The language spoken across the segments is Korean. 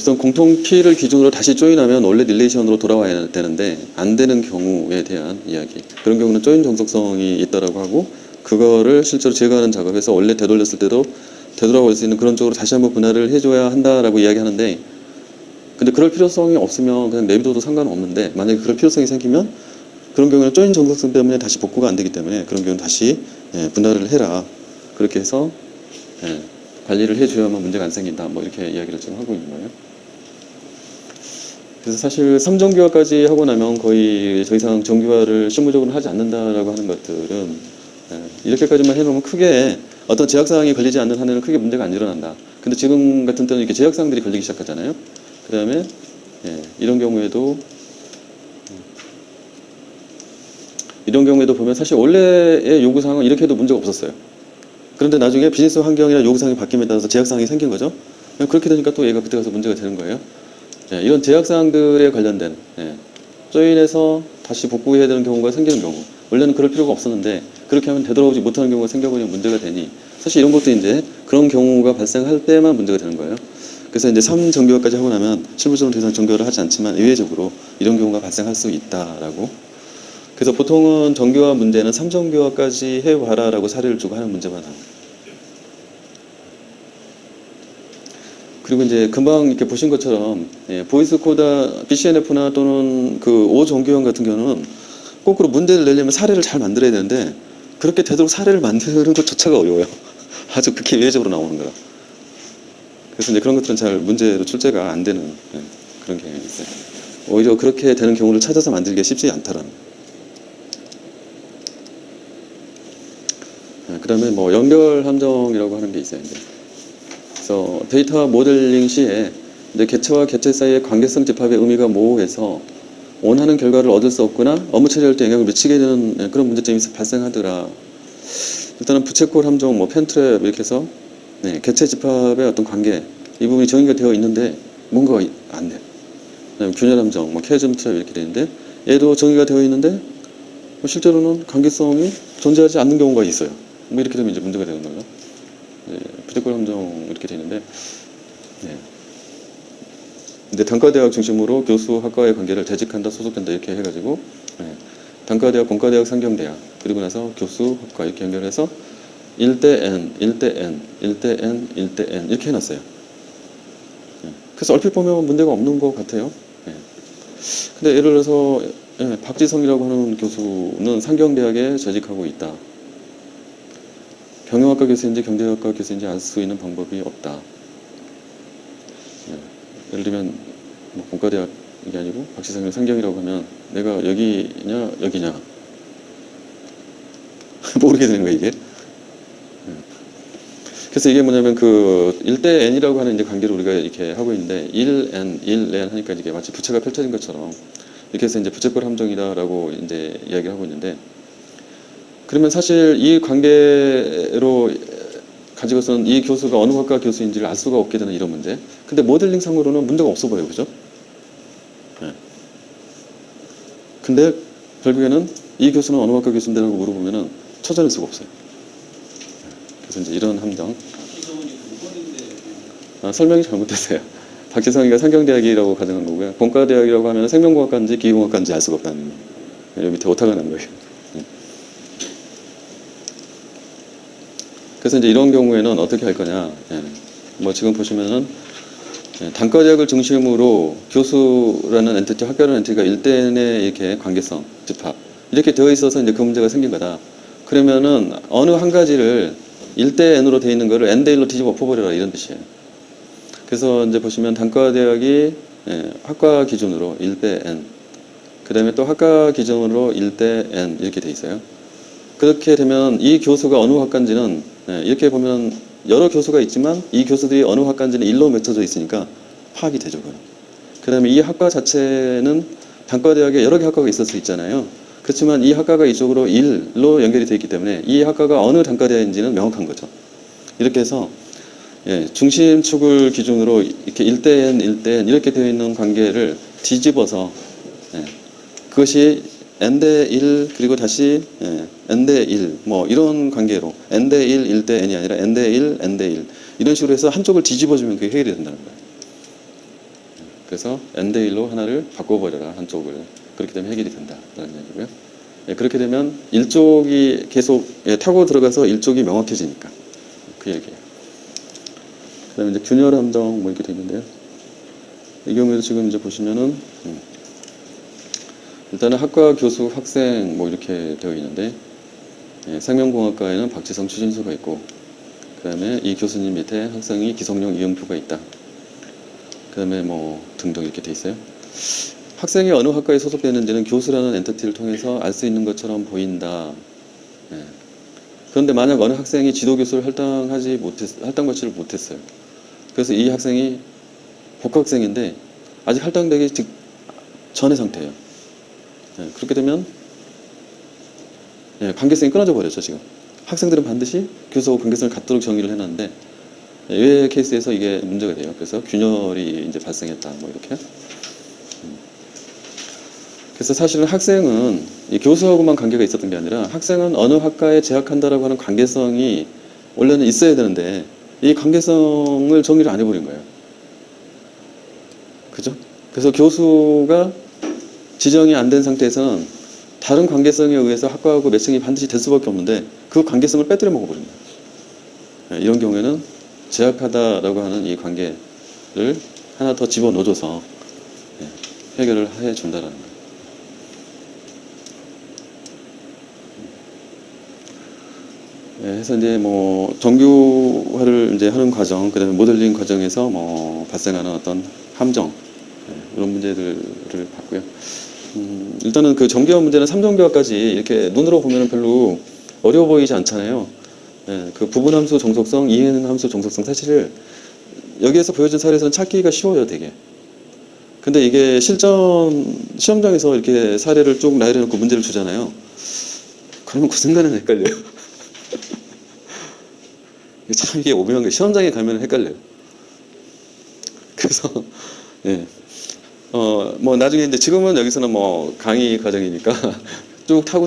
어떤 공통 키를 기준으로 다시 조인하면 원래 릴레이션으로 돌아와야 되는데 안 되는 경우에 대한 이야기. 그런 경우는 조인 정속성이 있다라고 하고, 그거를 실제로 제거하는 작업에서 원래 되돌렸을 때도 되돌아올 수 있는 그런 쪽으로 다시 한번 분할을 해줘야 한다라고 이야기하는데, 근데 그럴 필요성이 없으면 그냥 내비둬도 상관은 없는데, 만약에 그럴 필요성이 생기면 그런 경우는 조인 정속성 때문에 다시 복구가 안 되기 때문에 그런 경우는 다시 분할을 해라. 그렇게 해서 관리를 해줘야만 문제가 안 생긴다. 뭐 이렇게 이야기를 지금 하고 있는 거예요. 그래서 사실 3정규화까지 하고 나면 거의 더 이상 정규화를 실무적으로 하지 않는다라고 하는 것들은 이렇게까지만 해놓으면 크게 어떤 제약사항이 걸리지 않는 한에는 크게 문제가 안 일어난다. 근데 지금 같은 때는 이렇게 제약사항들이 걸리기 시작하잖아요. 그 다음에 이런 경우에도 보면 사실 원래의 요구사항은 이렇게 해도 문제가 없었어요. 그런데 나중에 비즈니스 환경이나 요구사항이 바뀜에 따라서 제약사항이 생긴 거죠. 그렇게 되니까 또 얘가 그때 가서 문제가 되는 거예요. 이런 제약사항들에 관련된 조인해서 다시 복구해야 되는 경우가 생기는 경우, 원래는 그럴 필요가 없었는데 그렇게 하면 되돌아오지 못하는 경우가 생겨버리면 문제가 되니, 사실 이런 것도 이제 그런 경우가 발생할 때만 문제가 되는 거예요. 그래서 이제 3정규화까지 하고 나면 실무적으로 더 이상 정규화를 하지 않지만 의외적으로 이런 경우가 발생할 수 있다라고. 그래서 보통은 정규화 문제는 3정규화까지 해봐라라고 사례를 주고 하는 문제만 합니다. 그리고 이제 금방 이렇게 보신 것처럼 보이스 코다 BCNF나 또는 그 5정규화 같은 경우는 거꾸로 문제를 내려면 사례를 잘 만들어야 되는데, 그렇게 되도록 사례를 만드는 것조차가 어려워요. 아주 극히 예외적으로 나오는 거라. 그래서 이제 그런 것들은 잘 문제로 출제가 안 되는 그런 경향이 있어요. 오히려 그렇게 되는 경우를 찾아서 만들기가 쉽지 않다라는. 그 다음에 뭐 연결 함정이라고 하는 게 있어요. 이제. 그래서 데이터 모델링 시에 이제 개체와 개체 사이의 관계성 집합의 의미가 모호해서 원하는 결과를 얻을 수 없거나 업무 처리할 때 영향을 미치게 되는 그런 문제점이 발생하더라. 일단은 부채꼴 함정, 뭐 펜트랩 이렇게 해서 개체 집합의 어떤 관계, 이 부분이 정의가 되어 있는데 뭔가가 안 돼. 그다음에 균열 함정, 뭐 캐즘 트랩 이렇게 되는데 얘도 정의가 되어 있는데 실제로는 관계성이 존재하지 않는 경우가 있어요. 뭐 이렇게 되면 이제 문제가 되는 거예요. 부채꼴 함정 이렇게 되는데, 근데 단과대학 중심으로 교수 학과의 관계를 재직한다, 소속된다 이렇게 해가지고 단과대학, 공과대학, 상경대학, 그리고 나서 교수 학과 이렇게 연결해서 1대 N, 1대 N, 1대 N, 1대 N 이렇게 해놨어요. 그래서 얼핏 보면 문제가 없는 것 같아요. 근데 예를 들어서 박지성이라고 하는 교수는 상경대학에 재직하고 있다. 경영학과 교수인지 경제학과 교수인지 알 수 있는 방법이 없다. 예를 들면 뭐 공과대학이 아니고 박지성이 상경이라고 하면 내가 여기냐 여기냐 모르게 되는 거예요, 이게. 그래서 이게 뭐냐면 그 1대 N이라고 하는 이제 관계를 우리가 이렇게 하고 있는데 1N, 1N 하니까 이게 마치 부채가 펼쳐진 것처럼 이렇게 해서 이제 부채꼴 함정이다라고 이제 이야기를 하고 있는데, 그러면 사실 이 관계로 가지고서는 이 교수가 어느 학과 교수인지를 알 수가 없게 되는 이런 문제. 근데 모델링 상으로는 문제가 없어 보여요, 그죠? 근데 결국에는 이 교수는 어느 학과 교수인데라고 물어보면은 찾아낼 수가 없어요. 그래서 이제 이런 함정. 설명이 잘못됐어요. 박지성이가 상경대학이라고 가정한 거고요. 공과대학이라고 하면 생명공학과인지 기계공학과인지 알 수가 없다는, 여기 밑에 오타가 난 거예요. 그래서 이제 이런 경우에는 어떻게 할 거냐. 뭐 지금 보시면은 단과대학을 중심으로 교수라는 엔티티, 학교라는 엔티티가 1대1의 이렇게 관계성, 집합 이렇게 되어 있어서 이제 그 문제가 생긴 거다. 그러면은 어느 한 가지를 1대 N으로 되어 있는 거를 N대 1로 뒤집어 엎어버려라 이런 뜻이에요. 그래서 이제 보시면 단과대학이 학과 기준으로 1대 N, 그 다음에 또 학과 기준으로 1대 N 이렇게 돼 있어요. 그렇게 되면 이 교수가 어느 학과인지는 이렇게 보면 여러 교수가 있지만 이 교수들이 어느 학과인지는 1로 맺혀져 있으니까 파악이 되죠. 그 다음에 이 학과 자체는 단과대학에 여러 개 학과가 있을 수 있잖아요. 그렇지만 이 학과가 이쪽으로 1로 연결이 되어 있기 때문에 이 학과가 어느 단과대학인지는 명확한 거죠. 이렇게 해서 중심축을 기준으로 이렇게 1대 N, 1대 N 이렇게 되어 있는 관계를 뒤집어서 그것이 N대 1 그리고 다시 N대 1 뭐 이런 관계로 N대 1, 1대 N이 아니라 N대 1, N대 1 이런 식으로 해서 한쪽을 뒤집어주면 그게 해결이 된다는 거예요. 그래서 n대일로 하나를 바꿔버려라, 한쪽을. 그렇게 되면 해결이 된다라는 얘기고요. 예, 그렇게 되면 일쪽이 계속 타고 들어가서 일쪽이 명확해지니까 그 얘기예요. 그 다음에 이제 균열 함정 뭐 이렇게 되는데요. 이 경우에도 지금 이제 보시면은 일단은 학과 교수 학생 뭐 이렇게 되어 있는데, 생명공학과에는 박지성 추진수가 있고, 그 다음에 이 교수님 밑에 학생이 기성용 이영표가 있다. 그 다음에 뭐 등등 이렇게 돼 있어요. 학생이 어느 학과에 소속되는지는 교수라는 엔티티를 통해서 알 수 있는 것처럼 보인다. 그런데 만약 어느 학생이 지도교수를 할당 거치를 못했어요. 그래서 이 학생이 복학생인데 아직 할당되기 전의 상태예요. 그렇게 되면 관계성이 끊어져 버렸죠. 지금 학생들은 반드시 교수하고 관계성을 갖도록 정의를 해놨는데 이 케이스에서 이게 문제가 돼요. 그래서 균열이 이제 발생했다. 뭐 이렇게. 그래서 사실은 학생은 이 교수하고만 관계가 있었던 게 아니라 학생은 어느 학과에 재학한다라고 하는 관계성이 원래는 있어야 되는데 이 관계성을 정의를 안 해버린 거예요. 그죠? 그래서 교수가 지정이 안 된 상태에서는 다른 관계성에 의해서 학과하고 매칭이 반드시 될 수밖에 없는데 그 관계성을 빼뜨려 먹어버립니다. 이런 경우에는 재학하다라고 하는 이 관계를 하나 더 집어넣어줘서 해결을 해준다라는 거예요. 그래서 이제 뭐 정규화를 이제 하는 과정, 그다음에 모델링 과정에서 뭐 발생하는 어떤 함정, 이런 문제들을 봤고요. 일단은 그 정규화 문제는 3정규화까지 이렇게 눈으로 보면 별로 어려워 보이지 않잖아요. 그 부분함수 정속성, 이행함수 정속성, 사실 여기에서 보여준 사례에서는 찾기가 쉬워요, 되게. 근데 이게 시험장에서 이렇게 사례를 쭉 나열해 놓고 문제를 주잖아요. 그러면 그 순간에는 헷갈려요. 참 이게 오묘한 게 시험장에 가면 헷갈려요. 그래서 뭐 나중에 이제 지금은 여기서는 뭐 강의 과정이니까 쭉 타고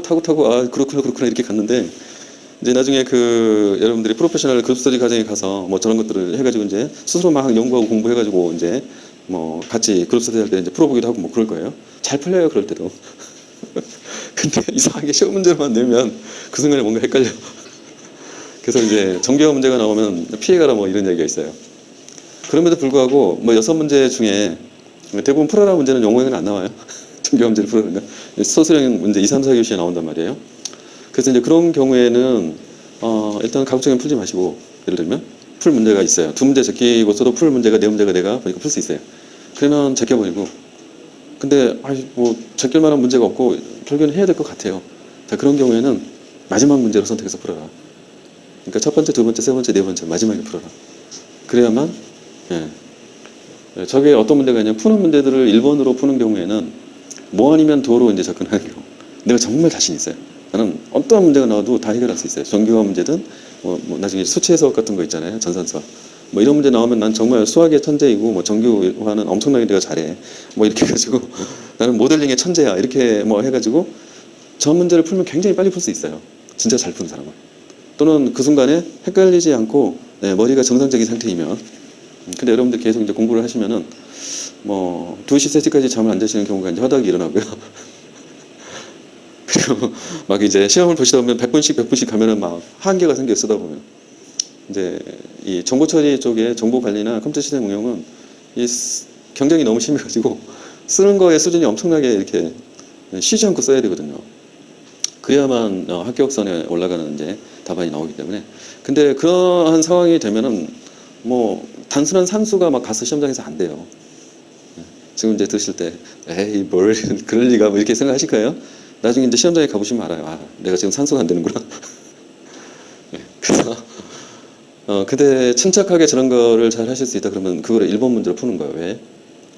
아 그렇구나 이렇게 갔는데, 이제 나중에 그 여러분들이 프로페셔널 그룹 스터디 과정에 가서 뭐 저런 것들을 해가지고 이제 스스로 막 연구하고 공부해가지고 이제 뭐 같이 그룹 스터디 할 때 이제 풀어보기도 하고 뭐 그럴 거예요. 잘 풀려요, 그럴 때도. 근데 이상하게 시험 문제만 내면 그 순간에 뭔가 헷갈려. 그래서 이제 정규화 문제가 나오면 피해가라 뭐 이런 얘기가 있어요. 그럼에도 불구하고 뭐 6문제 중에 대부분 풀어라 문제는 영어에는 안 나와요. 정규화 문제를 풀어라니까 소수형 문제 2, 3, 4교시에 나온단 말이에요. 그래서 이제 그런 경우에는 일단 가급적이면 풀지 마시고, 예를 들면 풀 문제가 있어요. 2문제 제끼고서도 풀 문제가 4문제가 내가 보니까 풀 수 있어요. 그러면 제껴버리고, 근데 뭐 제낄 만한 문제가 없고 결국에는 해야 될 것 같아요. 자, 그런 경우에는 마지막 문제로 선택해서 풀어라. 그러니까 첫 번째, 두 번째, 세 번째, 네 번째 마지막에 풀어라. 그래야만 저게 어떤 문제가 있냐면 푸는 문제들을 1번으로 푸는 경우에는 뭐 아니면 도로 이제 접근하는 경우. 내가 정말 자신 있어요. 나는 어떠한 문제가 나와도 다 해결할 수 있어요. 정규화 문제든 뭐 나중에 수치 해석 같은 거 있잖아요. 전산수학. 뭐 이런 문제 나오면 난 정말 수학의 천재이고 뭐 정규화는 엄청나게 내가 잘해. 뭐 이렇게 해가지고 나는 모델링의 천재야. 이렇게 뭐 해가지고 저 문제를 풀면 굉장히 빨리 풀 수 있어요. 진짜 잘 푸는 사람은. 또는 그 순간에 헷갈리지 않고 머리가 정상적인 상태이면. 근데 여러분들 계속 이제 공부를 하시면은 뭐 2시, 3시까지 잠을 안 자시는 경우가 이제 허다하게 일어나고요. 그리고 막 이제 시험을 보시다 보면 100분씩 가면은 막 한계가 생겨 쓰다 보면. 이제 이 정보 처리 쪽에 정보 관리나 컴퓨터 시스템 응용은 이 경쟁이 너무 심해가지고 쓰는 거의 수준이 엄청나게 이렇게 쉬지 않고 써야 되거든요. 그래야만 합격선에 올라가는 이제 답안이 나오기 때문에. 근데 그러한 상황이 되면은 뭐 단순한 산수가 막 가서 시험장에서 안 돼요. 지금 이제 드실 때 에이 뭘 그럴 리가 뭐 이렇게 생각하실 거예요. 나중에 이제 시험장에 가보시면 알아요. 아, 내가 지금 산수가 안 되는구나. 그래서 근데 침착하게 저런 거를 잘 하실 수 있다 그러면 그거를 1번 문제로 푸는 거예요. 왜?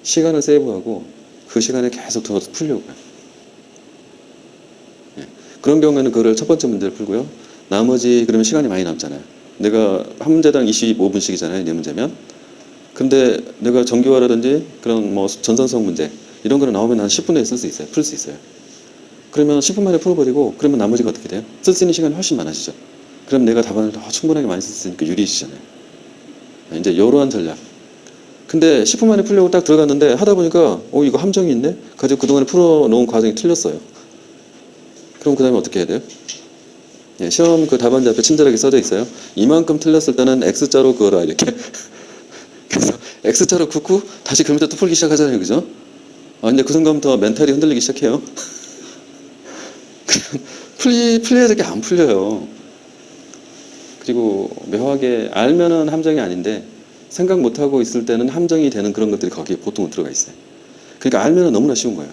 시간을 세이브하고 그 시간에 계속 더 풀려고요. 그런 경우에는 그거를 첫 번째 문제를 풀고요. 나머지 그러면 시간이 많이 남잖아요. 내가 한 문제당 25분씩이잖아요. 4문제면. 근데 내가 정규화라든지 그런 뭐 전산수학 문제 이런 거는 나오면 한 10분 내에 쓸 수 있어요. 풀 수 있어요. 그러면 10분 만에 풀어버리고 그러면 나머지가 어떻게 돼요? 쓸 수 있는 시간이 훨씬 많아지죠. 그럼 내가 답안을 더 충분하게 많이 쓸 수 있으니까 유리해지잖아요. 이제 이러한 전략. 근데 10분 만에 풀려고 딱 들어갔는데 하다 보니까 이거 함정이 있네? 가지고 그동안에 풀어놓은 과정이 틀렸어요. 그럼 그 다음에 어떻게 해야 돼요? 예, 시험 그 답안지 앞에 친절하게 써져 있어요. 이만큼 틀렸을 때는 X자로 그어라 이렇게. 그래서 X자로 긋고 다시 그 밑에 또 풀기 시작하잖아요. 그죠? 근데 그 순간부터 멘탈이 흔들리기 시작해요. 풀려야 될 게 안 풀려요. 그리고 묘하게 알면은 함정이 아닌데 생각 못하고 있을 때는 함정이 되는 그런 것들이 거기에 보통은 들어가 있어요. 그러니까 알면은 너무나 쉬운 거예요.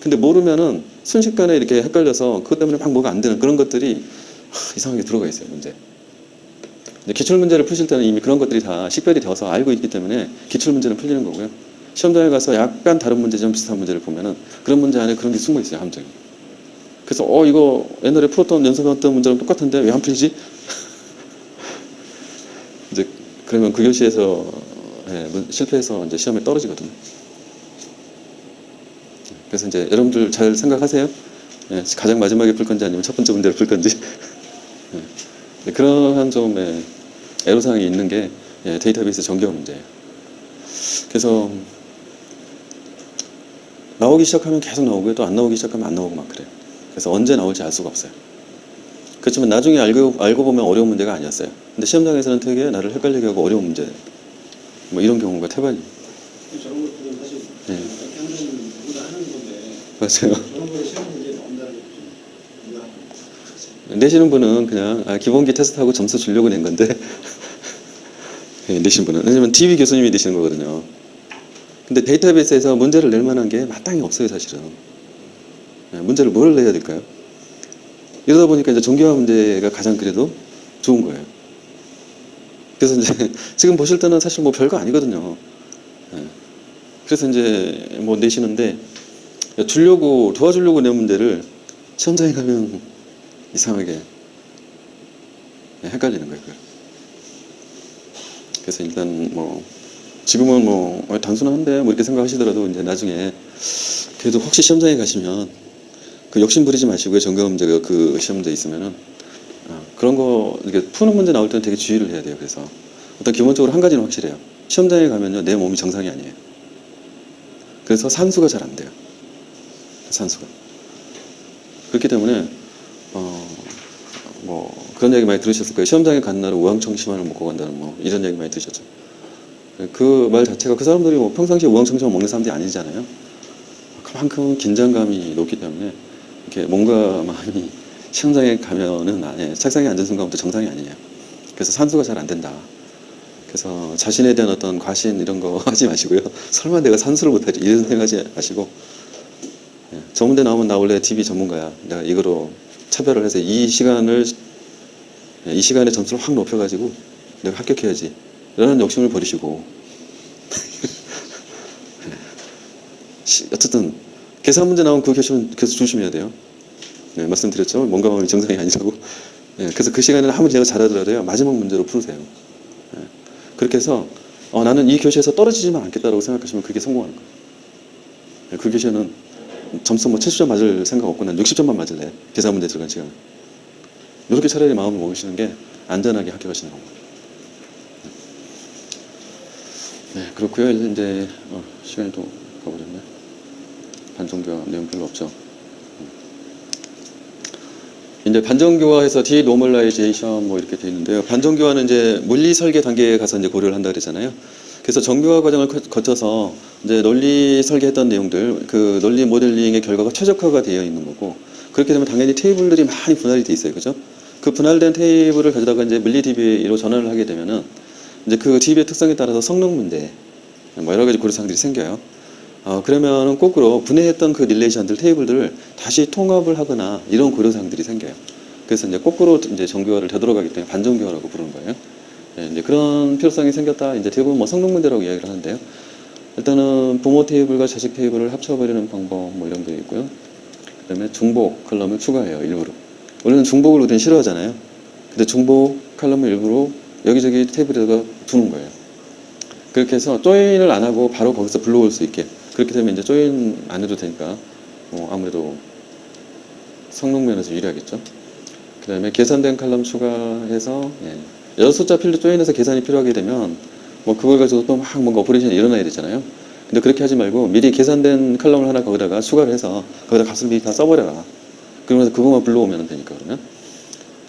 근데 모르면은 순식간에 이렇게 헷갈려서 그것 때문에 막 뭐가 안 되는 그런 것들이 이상하게 들어가 있어요. 문제. 기출문제를 푸실 때는 이미 그런 것들이 다 식별이 되어서 알고 있기 때문에 기출문제는 풀리는 거고요. 시험장에 가서 약간 다른 문제 좀 비슷한 문제를 보면은 그런 문제 안에 그런 게 숨어 있어요. 함정이. 그래서 이거 옛날에 풀었던 연습했던 문제랑 똑같은데 왜 안 풀리지? 이제 그러면 그 교시에서 실패해서 이제 시험에 떨어지거든요. 그래서 이제 여러분들 잘 생각하세요. 가장 마지막에 풀 건지 아니면 첫 번째 문제를 풀 건지. 그러한 좀 애로사항이 있는 게 데이터베이스 정교화 문제예요. 그래서 나오기 시작하면 계속 나오고요. 또 안 나오기 시작하면 안 나오고 막 그래요. 그래서 언제 나올지 알 수가 없어요. 그렇지만 나중에 알고 보면 어려운 문제가 아니었어요. 근데 시험장에서는 되게 나를 헷갈리게 하고 어려운 문제, 뭐 이런 경우가 태반이에요. 저런 것들은 사실 어떻게 하는 누구나 하는 건데 맞아요. 저런 거를 시험 문제에 넣는다는 게 좀 내시는 분은 그냥 기본기 테스트하고 점수 주려고 낸 건데 내신 분은 왜냐면 TV 교수님이 내시는 거거든요. 근데 데이터베이스에서 문제를 낼 만한 게 마땅히 없어요. 사실은 문제를 뭘 내야 될까요? 이러다 보니까 이제 정교화 문제가 가장 그래도 좋은 거예요. 그래서 이제 지금 보실 때는 사실 뭐 별거 아니거든요. 그래서 이제 뭐 내시는데 도와주려고 낸 문제를 시험장에 가면 이상하게 헷갈리는 거예요. 그래서 일단 뭐 지금은 뭐 단순한데 뭐 이렇게 생각하시더라도 이제 나중에 그래도 혹시 시험장에 가시면 그 욕심 부리지 마시고요. 정교화 문제가 그 시험 문제 있으면은 그런 거 이렇게 푸는 문제 나올 때는 되게 주의를 해야 돼요. 그래서 일단 기본적으로 한 가지는 확실해요. 시험장에 가면요 내 몸이 정상이 아니에요. 그래서 산수가 잘 안 돼요. 산수가. 그렇기 때문에 뭐 그런 얘기 많이 들으셨을 거예요. 시험장에 간 날은 우황청심환을 먹고 간다는 뭐 이런 얘기 많이 들으셨죠. 그 말 자체가 그 사람들이 뭐 평상시에 우황청심환 먹는 사람들이 아니잖아요. 그만큼 긴장감이 높기 때문에 이렇게 몸과 마음이 시험장에 가면은 책상에 앉은 순간부터 정상이 아니에요. 그래서 산수가 잘 안 된다. 그래서 자신에 대한 어떤 과신 이런 거 하지 마시고요. 설마 내가 산수를 못하지 이런 생각하지 마시고 저 문제 나오면 나 원래 TV 전문가야. 내가 이거로 차별을 해서 이 시간의 점수를 확 높여가지고 내가 합격해야지. 이런 욕심을 버리시고 어쨌든 계산 문제 나오면 그 교수는 조심해야 돼요. 말씀드렸죠. 몸과 마음이 정상이 아니라고. 그래서 그 시간에는 아무리 제가 잘하더라도요. 마지막 문제로 푸세요. 그렇게 해서 나는 이 교시에서 떨어지지만 않겠다라고 생각하시면 그게 성공하는 거예요. 그 교시에는 점수 뭐 70점 맞을 생각 없고 난 60점만 맞을래. 계산 문제 들어간 시간. 이렇게 차라리 마음을 먹으시는 게 안전하게 합격하시는 겁니다. 그렇고요. 이제 시간이 또 가버렸네. 반정교화 내용 별로 없죠. 이제 반정교화에서 디노멀라이제이션 뭐 이렇게 돼 있는데요. 반정교화는 이제 물리 설계 단계에 가서 이제 고려를 한다 그랬잖아요. 그래서 정교화 과정을 거쳐서 이제 논리 설계했던 내용들, 그 논리 모델링의 결과가 최적화가 되어 있는 거고, 그렇게 되면 당연히 테이블들이 많이 분할이 돼 있어요, 그죠? 그 분할된 테이블을 가져다가 이제 물리 DB로 전환을 하게 되면은 이제 그 DB의 특성에 따라서 성능 문제, 뭐 여러 가지 고려사항들이 생겨요. 그러면은 거꾸로 분해했던 그 릴레이션들 테이블들을 다시 통합을 하거나 이런 고려사항들이 생겨요. 그래서 이제 거꾸로 이제 정교화를 되돌아가기 때문에 반정교화라고 부르는 거예요. 이제 그런 필요성이 생겼다. 이제 대부분 뭐 성능 문제라고 이야기를 하는데요. 일단은 부모 테이블과 자식 테이블을 합쳐버리는 방법 뭐 이런 게 있고요. 그다음에 중복 컬럼을 추가해요. 일부러. 원래는 중복을 우리는 싫어하잖아요. 근데 중복 컬럼을 일부러 여기저기 테이블에다가 두는 거예요. 그렇게 해서 조인을 안 하고 바로 거기서 불러올 수 있게. 그렇게 되면 이제 조인 안 해도 되니까 아무래도 성능 면에서 유리하겠죠. 그다음에 계산된 칼럼 추가해서 여섯 숫자 필드 조인해서 계산이 필요하게 되면 뭐 그걸 가지고 또 막 뭔가 오퍼레이션이 일어나야 되잖아요. 근데 그렇게 하지 말고 미리 계산된 컬럼을 하나 거기다가 추가를 해서 거기다 값을 미리 다 써버려라. 그러면서 그것만 불러오면 되니까 그러면.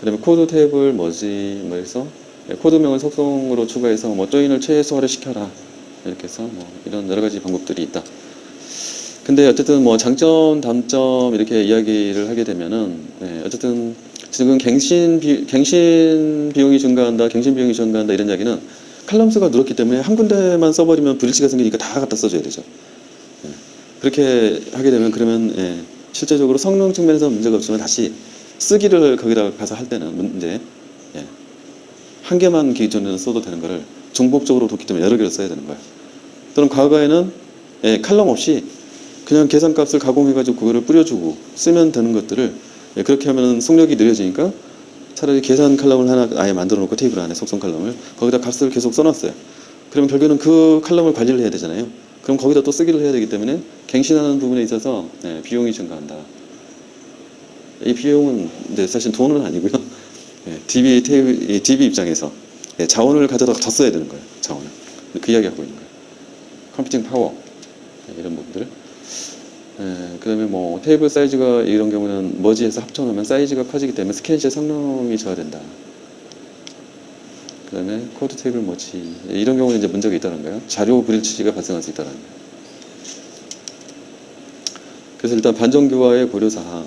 그다음에 코드 테이블 뭐지 뭐 해서 코드명을 속성으로 추가해서 뭐 조인을 최소화를 시켜라. 이렇게 해서 뭐 이런 여러 가지 방법들이 있다. 근데 어쨌든 뭐 장점, 단점 이렇게 이야기를 하게 되면은 어쨌든 지금 갱신 비용이 증가한다, 갱신 비용이 증가한다 이런 이야기는 칼럼 수가 늘었기 때문에 한 군데만 써버리면 불일치가 생기니까 다 갖다 써줘야 되죠. 그렇게 하게 되면 그러면 실제적으로 성능 측면에서 문제가 없지만 다시 쓰기를 거기다 가서 할 때는 문제 한 개만 기존에는 써도 되는 거를 중복적으로 뒀기 때문에 여러 개를 써야 되는 거예요. 또는 과거에는 칼럼 없이 그냥 계산값을 가공해가지고 그거를 뿌려주고 쓰면 되는 것들을 그렇게 하면 속력이 느려지니까 차라리 계산 칼럼을 하나 아예 만들어 놓고 테이블 안에 속성 칼럼을 거기다 값을 계속 써놨어요. 그러면 결국에는 그 칼럼을 관리를 해야 되잖아요. 그럼 거기다 또 쓰기를 해야 되기 때문에 갱신하는 부분에 있어서 비용이 증가한다. 이 비용은 사실 돈은 아니고요. DB 입장에서 자원을 가져다가 더 써야 되는 거예요. 자원을. 그 이야기 하고 있는 거예요. 컴퓨팅 파워 이런 부분들. 그 다음에 뭐 테이블 사이즈가 이런 경우는 머지해서 합쳐놓으면 사이즈가 커지기 때문에 스캔시의 성능이 저하된다. 그 다음에 코드 테이블 머지 이런 경우는 이제 문제가 있다는 거예요. 자료 불일치가 발생할 수 있다는 거예요. 그래서 일단 반정교화의 고려사항.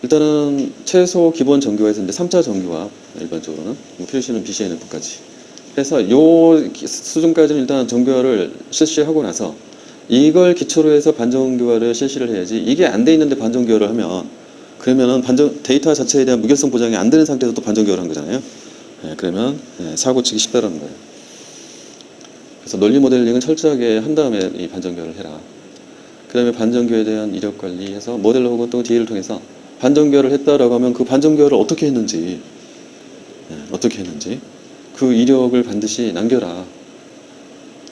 일단은 최소 기본 정교화에서 이제 3차 정교화 일반적으로는 PLC는 BCNF까지 해서 요 수준까지는 일단 정교화를 실시하고 나서 이걸 기초로 해서 반정교화를 실시를 해야지 이게 안 돼 있는데 반정교화를 하면 그러면은 데이터 자체에 대한 무결성 보장이 안 되는 상태에서 또 반정교화를 한 거잖아요. 그러면 사고 치기 쉽다는 거예요. 그래서 논리 모델링은 철저하게 한 다음에 이 반정교화를 해라. 그 다음에 반정교화에 대한 이력 관리해서 모델러하고 또 DA를 통해서 반정교화를 했다라고 하면 그 반정교화를 어떻게 했는지 그 이력을 반드시 남겨라.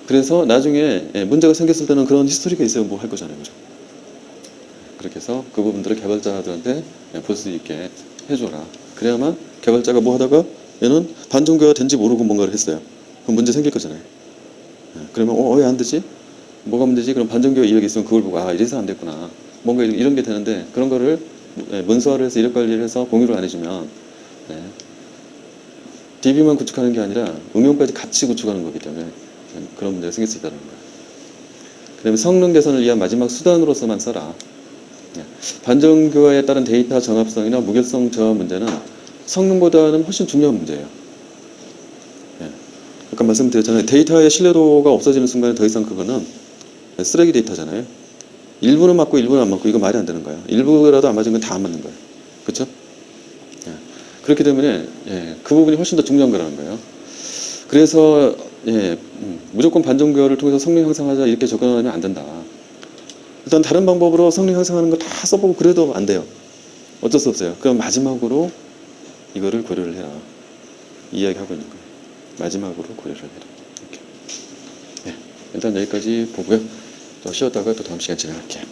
그래서 나중에 문제가 생겼을 때는 그런 히스토리가 있어야 뭐 할 거잖아요. 그죠? 그렇게 해서 그 부분들을 개발자들한테 볼 수 있게 해줘라. 그래야만 개발자가 뭐 하다가 얘는 반정교화 된지 모르고 뭔가를 했어요. 그럼 문제 생길 거잖아요. 그러면 왜 안 되지? 뭐가 문제지? 그럼 반정교화 이력이 있으면 그걸 보고 이래서 안 됐구나. 뭔가 이런 게 되는데 그런 거를 문서화를 해서 이력 관리를 해서 공유를 안 해주면 DB만 구축하는 게 아니라 응용까지 같이 구축하는 거기 때문에 그런 문제가 생길 수 있다는 거예요. 그 다음에 성능 개선을 위한 마지막 수단으로서만 써라. 반정교화에 따른 데이터 정합성이나 무결성 저하 문제는 성능보다는 훨씬 중요한 문제예요. 아까 말씀드렸잖아요. 데이터의 신뢰도가 없어지는 순간에 더 이상 그거는 쓰레기 데이터잖아요. 일부는 맞고 일부는 안 맞고 이거 말이 안 되는 거예요. 일부라도 안 맞은 건 다 안 맞는 거예요. 그렇죠? 그렇기 때문에 그 부분이 훨씬 더 중요한 거라는 거예요. 그래서 무조건 반정교화를 통해서 성능 향상하자 이렇게 접근하면 안 된다. 일단 다른 방법으로 성능 향상하는 거 다 써보고 그래도 안 돼요. 어쩔 수 없어요. 그럼 마지막으로 이거를 고려를 해라. 이야기하고 있는 거예요. 마지막으로 고려를 해라. 이렇게. 일단 여기까지 보고요. 또 쉬었다가 또 다음 시간 진행할게요.